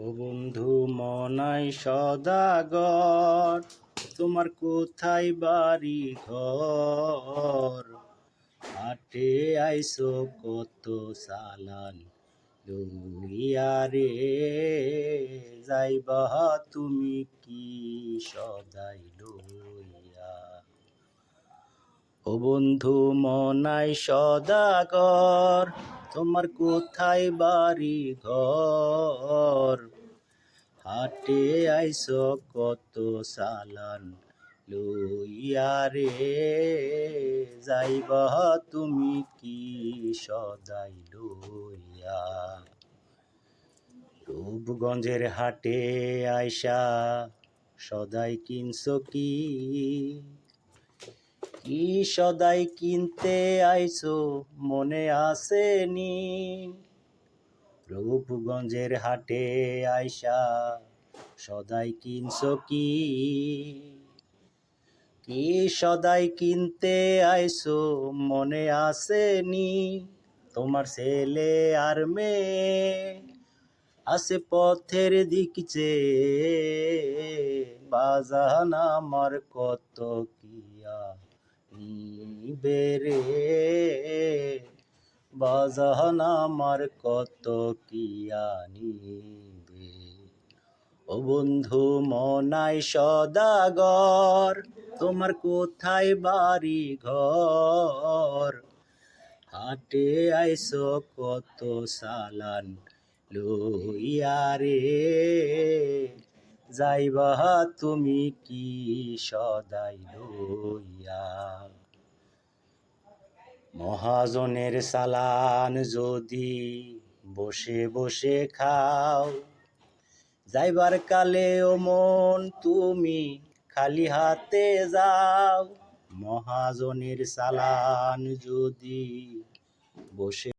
ও বন্ধু মনাই সদাগর, তোমার কোথায় বাড়ি ঘর? হাটে আইসো কত সালান লইয়া রে, যাইবা তুমি কি সদাই লইয়া? ও বন্ধু মনাই সদাগর, তোমার কোথায় বাড়ি ঘর? হাটে আইসো কত সালান লইয়া রে, যাইবা তুমি কি সদাই লইয়া? রূপগঞ্জের হাটে আইসা সদাই কিনছো কি? কি সদাই কিনতে আইসো মনে আসেনি? রূপগঞ্জের হাটে আইসা সদাই কিনছো কি? কি সদাই কিনতে আইসো মনে আসেনি? তোমার ছেলে আর মেয়ে আছে পথের দিক চেয়ে, বাজান আমার কত কিয়া নিবে রে, বাজান আমার কত কিয়া নিবে? ও বন্ধু মনাই সদাগর, তোমার কোথায় বাড়ি ঘর? হাটে আইসো কত সালান লইয়া রে, যাইবা তুমি কি সদাই লইয়া? মহাজনের সালান যদি বসে বসে খাও, যাইবার কালে ও মন তুমি খালি হাতে যাও। মহাজনের সালান যদি বসে